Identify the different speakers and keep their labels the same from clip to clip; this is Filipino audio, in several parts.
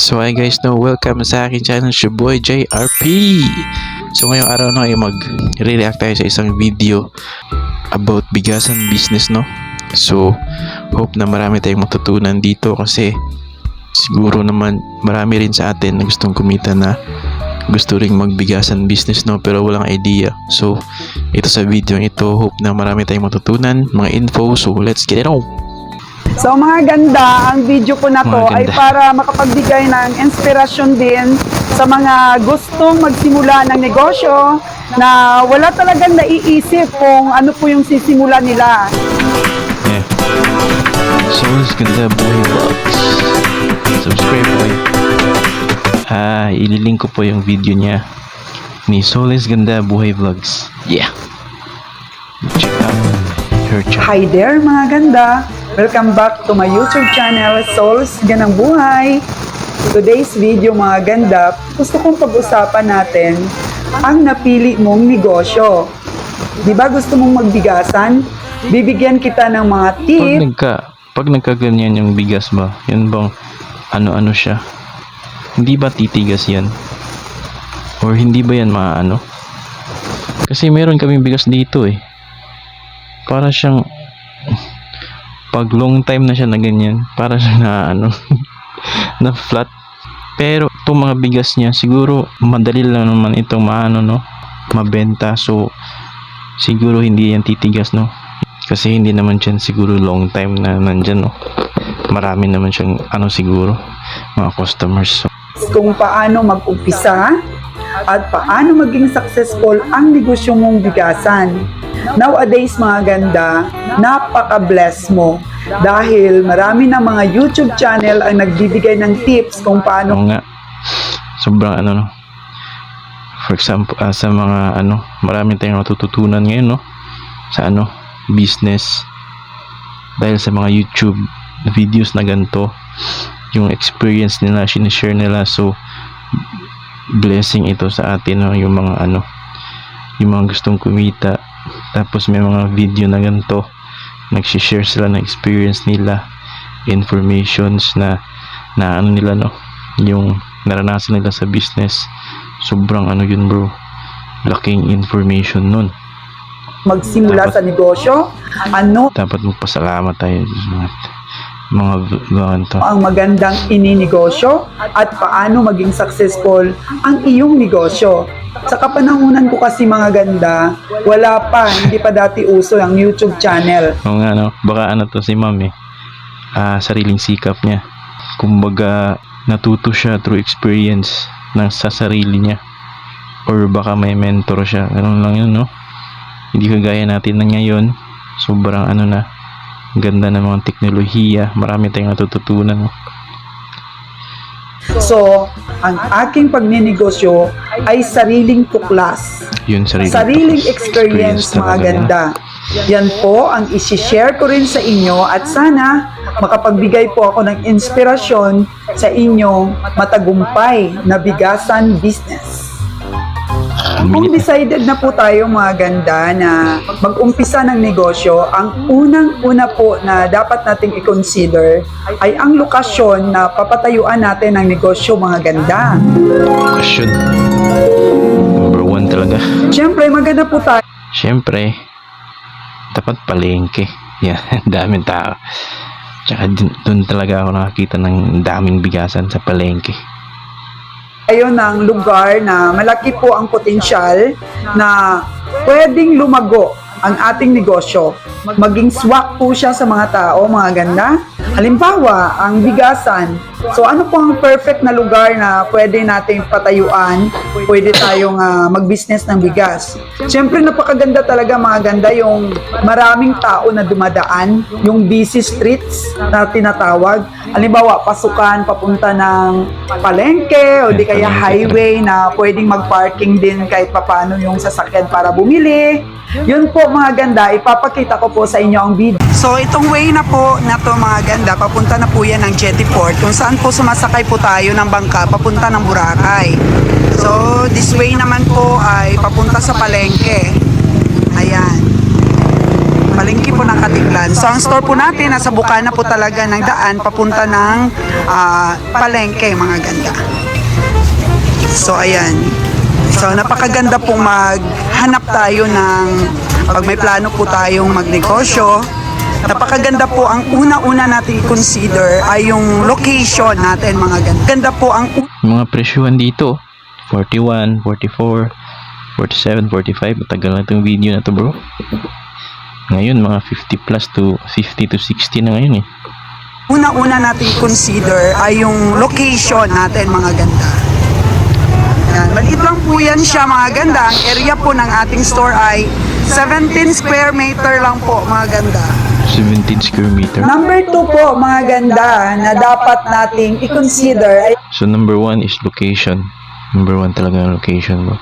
Speaker 1: So hi guys, welcome sa akin channel, your boy JRP. So ngayong araw ay mag-react tayo sa isang video about bigasan business, no. So hope na marami tayong matutunan dito kasi siguro naman marami rin sa atin na gustong kumita, na gusto ring magbigasan business, no, pero walang idea. So ito sa video ito, hope na marami tayong matutunan, mga info. So let's get it on.
Speaker 2: So mga ganda, ang video ko na to ay para makapagbigay ng inspirasyon din sa mga gustong magsimula ng negosyo na wala talagang naiisip kung ano po yung sisimula nila.
Speaker 1: Yeah. So ganda buhay vlogs. Subscribe po. Ililink ko po yung video niya ni Solis Ganda Buhay Vlogs. Yeah. Check out her channel.
Speaker 2: Hi there mga ganda. Welcome back to my YouTube channel, Solis Ganang Buhay. Today's video mga ganda, gusto kong pag-usapan natin ang napili mong negosyo. Di ba gusto mong magbigasan? Bibigyan kita ng mga tip.
Speaker 1: Pag nagkaganyan yung bigas ba, yan bang ano siya? Hindi ba titigas yan? Or hindi ba yan maano? Kasi meron kaming bigas dito eh. Para siyang pag long time na siya na ganyan, para siya na na flat. Pero itong mga bigas niya, siguro madali lang naman itong mabenta. So siguro hindi yan titigas, no, kasi hindi naman siya siguro long time na nandyan, no. Marami naman siyang siguro mga customers. So
Speaker 2: Kung paano mag-umpisa at paano maging successful ang negosyo mong bigasan. Nowadays mga ganda, napaka-bless mo dahil marami na mga YouTube channel ang nagbibigay ng tips kung paano.
Speaker 1: nga, sobrang no. For example, sa mga marami tayong matututunan ngayon, no, sa business dahil sa mga YouTube videos na ganito, yung experience nila, sinishare nila. So blessing ito sa atin, no, yung mga yung mga gustong kumita, tapos may mga video na ganito, nagsishare sila ng experience nila, informations na nila, no, yung naranasan nila sa business. Sobrang yun bro, laking information nun.
Speaker 2: Magsimula sa negosyo,
Speaker 1: dapat magpasalamat tayo sa mga ganito.
Speaker 2: ang magandang ininegosyo at paano maging successful ang iyong negosyo. Sa kapanahunan ko kasi mga ganda, hindi pa dati uso ang YouTube channel.
Speaker 1: Oo nga, no, baka to si ma'am sariling sikap niya. Kumbaga natuto siya through experience sa sarili niya, or baka may mentor siya, ganun lang yun, no. Hindi kagaya natin na ngayon, sobrang ganda ng mga teknolohiya, marami tayong natututunan.
Speaker 2: So, ang aking pagninegosyo ay sariling tuklas.
Speaker 1: Yun,
Speaker 2: sariling experience mga ganda. Yan po ang isi-share ko rin sa inyo at sana makapagbigay po ako ng inspirasyon sa inyong matagumpay na bigasan business. Kung decided na po tayo mga ganda na mag-umpisa ng negosyo, ang unang-una po na dapat nating i-consider ay ang lokasyon na papatayuan natin ng negosyo mga ganda.
Speaker 1: Lokasyon, number 1 talaga.
Speaker 2: Siyempre maganda po tayo.
Speaker 1: Siyempre dapat palengke. Yan, daming tao. Tsaka dun talaga ako nakakita ng daming bigasan, sa palengke.
Speaker 2: Ayun ang lugar na malaki po ang potensyal na pwedeng lumago ang ating negosyo. Maging swak po siya sa mga tao, mga ganda. Halimbawa, ang bigasan. So ano po ang perfect na lugar na pwede nating patayuan? Pwede tayong mag-business ng bigas. Siyempre napakaganda talaga mga ganda yung maraming tao na dumadaan, yung busy streets na tinatawag. Halimbawa, pasukan papunta ng palengke o di kaya highway na pwedeng mag-parking din kahit papano yung sasakyan para bumili. Yun po mga ganda, ipapakita ko po sa inyo ang video. So itong way na po na to mga ganda, papunta na po yan ng Jetty Port, kung saan po sumasakay po tayo ng bangka papunta ng Boracay. So this way naman po ay papunta sa palengke. Ayan. palengke po ng Katiklan. So ang store po natin nasa bukana po talaga ng daan papunta ng palengke, mga ganda. So ayan. So napakaganda pong maghanap tayo ng pag may plano po tayong magnegosyo. Napakaganda po, ang una-una natin consider ay yung location natin, mga ganda. Ganda po ang
Speaker 1: Mga presyuhan dito, 41, 44, 47, 45. Matagal na itong video na to, bro. Ngayon, mga 50 plus to 50 to 60 na ngayon eh.
Speaker 2: una-una natin consider ay yung location natin, mga ganda. Yan. Maliit lang po yan siya, mga ganda. Ang area po ng ating store ay 17 square meter lang po, mga ganda.
Speaker 1: 17 square meter.
Speaker 2: Number 2 po, mga ganda, na dapat nating i-consider ay
Speaker 1: So, number 1 is location. Number 1 talaga ang location, bro.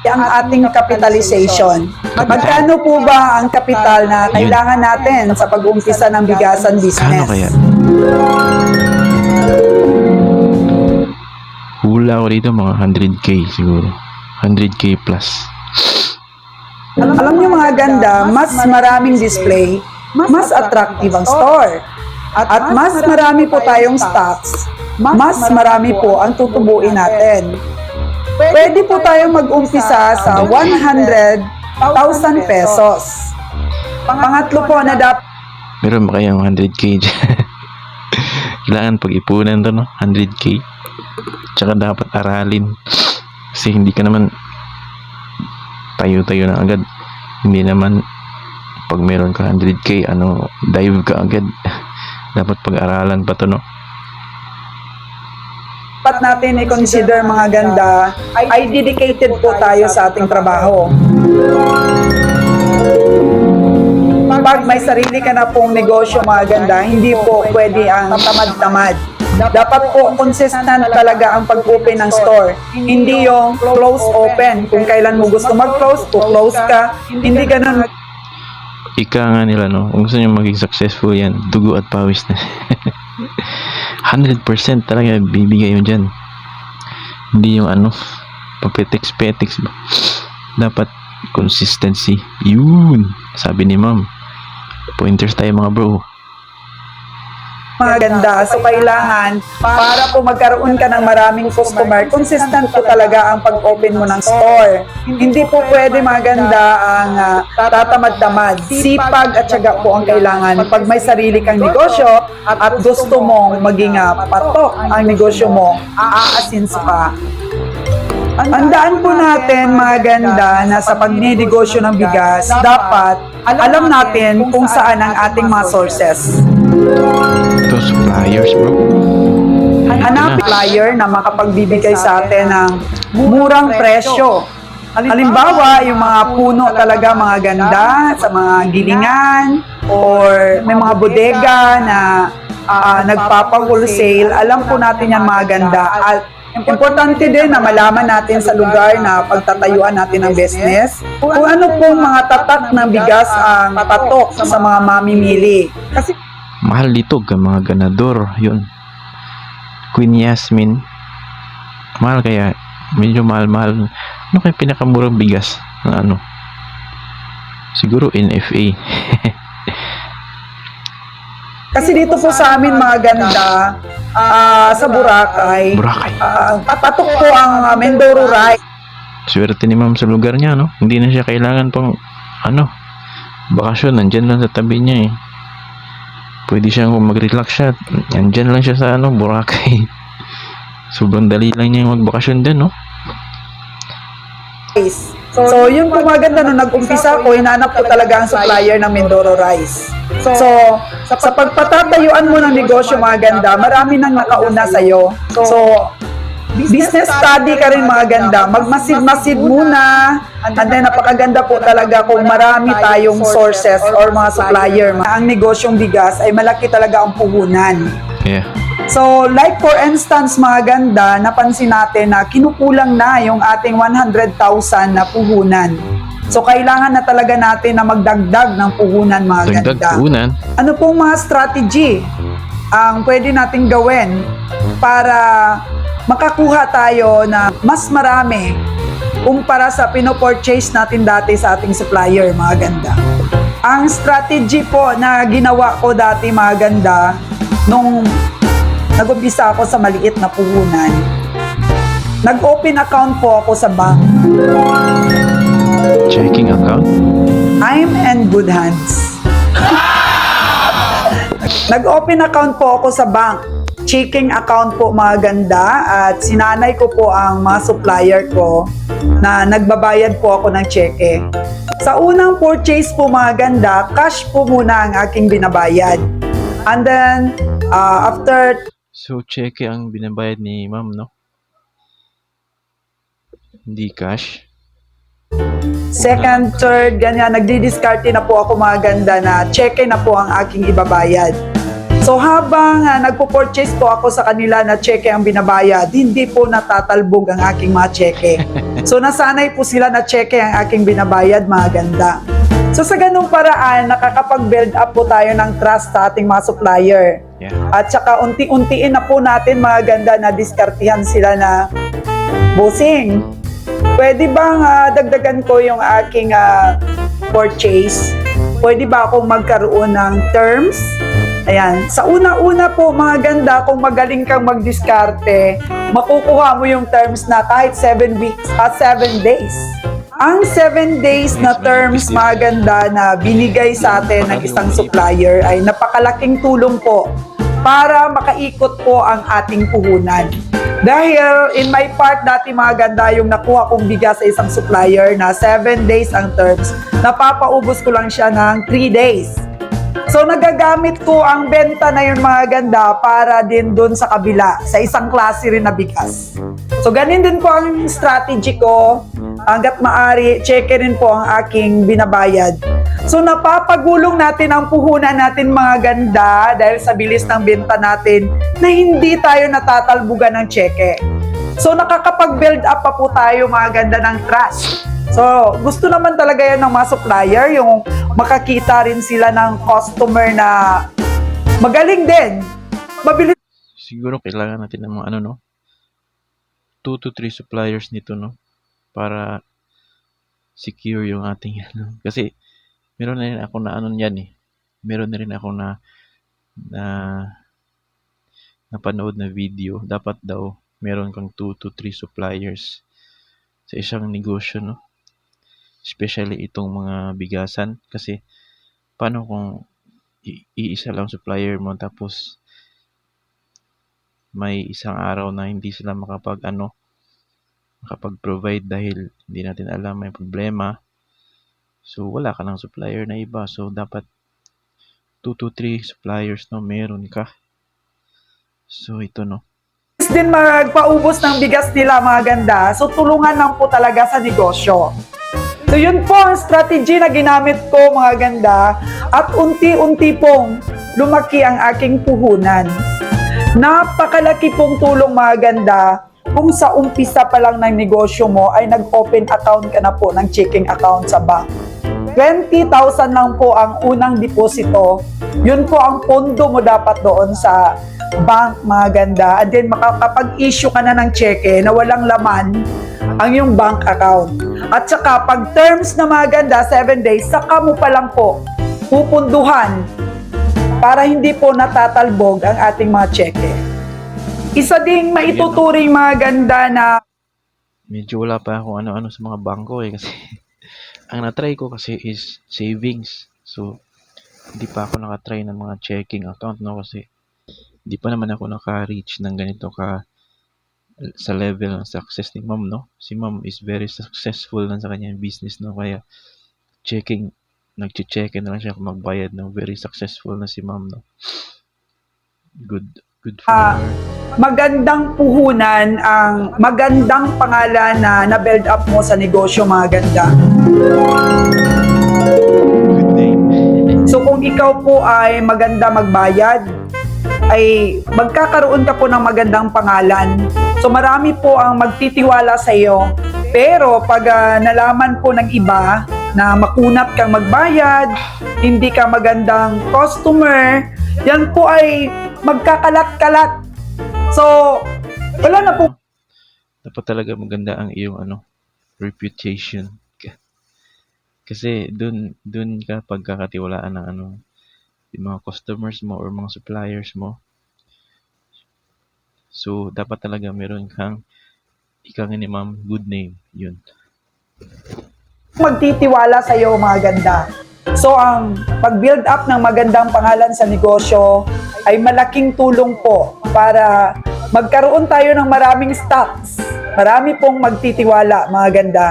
Speaker 2: ang ating capitalization. Magkano po ba ang kapital na kailangan natin sa pag-umpisa ng bigasan business?
Speaker 1: Kano kaya? Hula ko dito mga 100k siguro. 100k plus.
Speaker 2: Alam niyo, mga ganda, mas maraming display, mas attractive ang store. At mas marami po tayong stocks, mas marami po ang tutubuin natin. Pwede po tayong mag-umpisa sa 100,000 pesos. Pangatlo po na dapat
Speaker 1: Meron ba kayang 100k dyan? Kailangan pag-ipunan to, no? 100k. Tsaka dapat aralin. Kasi hindi ka naman tayo-tayo na agad. Hindi naman pag meron ka 100k, dive ka agad. Dapat pag-aralan pa to, no?
Speaker 2: natin i-consider, mga ganda, ay dedicated po tayo sa ating trabaho. Pag may sarili ka na pong negosyo, mga ganda, hindi po pwede ang tamad-tamad. Dapat po consistent talaga ang pag-open ng store. Hindi yung close-open. Kung kailan mo gusto mag-close, close ka. Hindi ganun.
Speaker 1: Ika nga nila, no? Kung gusto nyo maging successful yan, dugo at pawis na. 100% talaga bibigay mo dyan. Hindi yung papetex-petex ba. Dapat consistency. Yun, sabi ni ma'am. Pointers tayo, mga bro.
Speaker 2: Mga ganda. So, kailangan, para po magkaroon ka ng maraming customer, consistent po talaga ang pag-open mo ng store. Hindi po pwede, mga ganda, ang tatamad-tamad. Sipag at syaga po ang kailangan. Pag may sarili kang negosyo at gusto mong maging patok ang negosyo mo, aasinso ka. Tandaan po natin, mga ganda, na sa pagninegosyo ng bigas, dapat alam natin kung saan ang ating mga sources.
Speaker 1: Ito, suppliers, bro.
Speaker 2: Hanapin supplier na makapagbibigay sa atin ng murang presyo. Halimbawa, yung mga puno talaga, mga ganda, sa mga gilingan, or may mga bodega na nagpapang-wholesale. Alam po natin yan, mga ganda. At importante din na malaman natin sa lugar na pagtatayuan natin ng business kung ano pong mga tatak ng bigas ang patok sa mga mamimili. Kasi
Speaker 1: Mahal dito ka mga ganador. Yun. Queen Yasmin. Mahal kaya. Medyo mahal-mahal. Ano kaya pinakamurang bigas na Siguro NFA.
Speaker 2: Kasi dito po sa amin, mga ganda, sa Boracay, patok po ang Mindoro Rice.
Speaker 1: Swerte ni ma'am sa lugar niya, no? Hindi na siya kailangan pang bakasyon. Nandyan lang sa tabi niya eh. Pwede siyang mag-relax siya. Nandyan lang siya sa Boracay. Sobrang dali lang niya magbakasyon din, no?
Speaker 2: So, yun po, mga ganda, nung nag-umpisa ko, hinanap ko talaga ang supplier ng Mindoro Rice. So, sa pagpatatayuan mo ng negosyo, mga ganda, marami nang nakauna sa'yo. So, business study ka rin, mga ganda. Magmasid-masid muna. And then, napakaganda po talaga kung marami tayong sources or mga supplier. Ang negosyong bigas ay malaki talaga ang puhunan.
Speaker 1: Yeah.
Speaker 2: So, like for instance, mga ganda, napansin natin na kinukulang na yung ating 100,000 na puhunan. So, kailangan na talaga natin na magdagdag ng puhunan, mga ganda.
Speaker 1: Dagdag puhunan?
Speaker 2: Ano pong mga strategy ang pwede natin gawin para makakuha tayo na mas marami kumpara sa pinopurchase natin dati sa ating supplier, mga ganda? Ang strategy po na ginawa ko dati mga ganda, nung nag-umpisa ako sa maliit na puhunan, nag-open account po ako sa bank.
Speaker 1: Checking account?
Speaker 2: I'm in good hands. Nag-open account po ako sa bank. Checking account po mga ganda, at sinanay ko po ang mga supplier ko na nagbabayad po ako ng cheque. Sa unang purchase po mga ganda, cash po muna ang aking binabayad. And then, after
Speaker 1: So, cheque ang binabayad ni ma'am, no? Hindi cash?
Speaker 2: second, third, ganyan, nagdi-discarte na po ako mga ganda na cheque na po ang aking ibabayad. So habang nagpo-purchase po ako sa kanila na cheque ang binabayad, hindi po natatalbog ang aking mga cheque. So nasanay po sila na cheque ang aking binabayad mga ganda. So sa ganung paraan, nakakapag-build up po tayo ng trust sa ating mga supplier.
Speaker 1: Yeah.
Speaker 2: At saka unti-untiin na po natin mga ganda na diskartihan sila na, bossing, pwede bang dagdagan ko yung aking purchase? Pwede ba akong magkaroon ng terms? Ayan. Sa una-una po mga ganda, kung magaling kang magdiskarte, makukuha mo yung terms na kahit 7 weeks at 7 days. Ang 7 days na terms mga ganda na binigay sa atin ng isang supplier ay napakalaking tulong po para makaikot po ang ating puhunan. Dahil in my part dati mga ganda, yung nakuha kong bigas sa isang supplier na 7 days ang terms, napapaubos ko lang siya ng 3 days. So nagagamit ko ang benta na yun mga ganda para din dun sa kabila, sa isang klase rin na bigas. So ganin din po ang strategy ko, hanggat maari, check rin po ang aking binabayad. So napapagulong natin ang puhunan natin mga ganda dahil sa bilis ng benta natin na hindi tayo natatalbugan ng cheque. So nakakapag-build up pa po tayo mga ganda ng trust. So gusto naman talaga yan ng mga supplier, yung makakita rin sila ng customer na magaling din, mabilis.
Speaker 1: Siguro kailangan natin ng mga 2 to 3 suppliers nito, no? Para secure yung ating Kasi meron na rin ako na yan eh. Meron na rin ako na napanood na video. Dapat daw meron kang 2 to 3 suppliers sa isang negosyo, no? Especially itong mga bigasan. Kasi paano kung iisa lang supplier mo tapos may isang araw na hindi sila makapag-provide dahil hindi natin alam, may problema. So wala ka ng supplier na iba. So dapat 2 to 3 suppliers, no, meron ka. So ito, no.
Speaker 2: Din magpaubos ng bigas nila mga ganda. So tulungan lang po talaga sa negosyo. So yun po ang strategy na ginamit ko mga ganda, at unti-unti pong lumaki ang aking puhunan. Napakalaki pong tulong mga ganda kung sa umpisa pa lang ng negosyo mo ay nag-open account ka na po ng checking account sa bank. 20,000 lang po ang unang deposito. Yun po ang pondo mo dapat doon sa bank mga ganda. And then makakapag-issue ka na ng cheque na walang laman ang yung bank account. At saka pag terms na mga ganda, 7 days, saka mo pa lang po pupunduhan para hindi po natatalbog ang ating mga cheque. Isa ding maituturing mga ganda na
Speaker 1: Medyo wala pa ako ano-ano sa mga bangko eh. Kasi ang na-try ko kasi is savings. So hindi pa ako nakatry ng mga checking account, no? Kasi hindi pa naman ako naka-reach ng ganito sa level ng success ni ma'am, no? Si ma'am is very successful na sa kanyang business, no? Kaya nagche-check na lang siya kung magbayad, no? Very successful na si ma'am, no? Good for her.
Speaker 2: magandang puhunan ang magandang pangalan na na-build up mo sa negosyo mga ganda.
Speaker 1: Good name.
Speaker 2: So kung ikaw po ay maganda magbayad, ay magkakaroon ka po ng magandang pangalan. So marami po ang magtitiwala sa iyo. Pero pag nalaman po ng iba na makunat kang magbayad, hindi ka magandang customer, yan po ay magkakalat-kalat. So, wala na po.
Speaker 1: Dapat talaga maganda ang iyong reputation. Kasi dun ka pagkakatiwalaan ng ano, yung mga customers mo or mga suppliers mo. So, dapat talaga meron kang ika nga ni ma'am, good name. Yun.
Speaker 2: Magtitiwala sa iyo mga ganda. So ang pag-build up ng magandang pangalan sa negosyo ay malaking tulong po para magkaroon tayo ng maraming stocks. Marami pong magtitiwala mga ganda.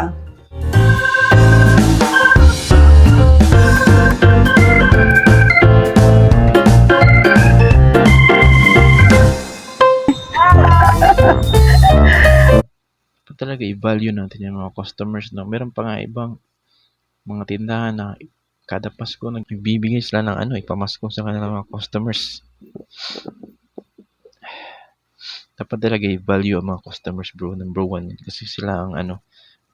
Speaker 1: Dapat talaga i-value natin yung mga customers, no? Meron pa nga ibang mga tindahan na kada Pasko nagbibigay sila ng ano, ipamasko sa kanilang mga customers. Dapat talaga i-value ang mga customers, bro. Number one, kasi sila ang ano,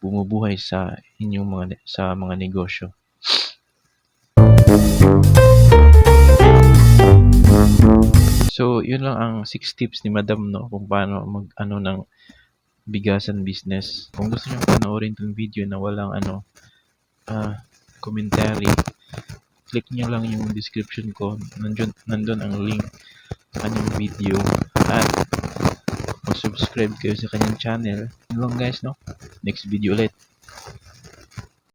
Speaker 1: bumubuhay sa inyong sa mga negosyo. So, yun lang ang 6 tips ni Madam, no, kung paano mag-ano ng bigasan business. Kung gusto niyo panoorin tong video na walang ano, commentary, click niyo lang yung description ko. Nandun ang link sa kanyang video at mag-subscribe kayo sa kanyang channel. Yun lang guys, no? Next video ulit.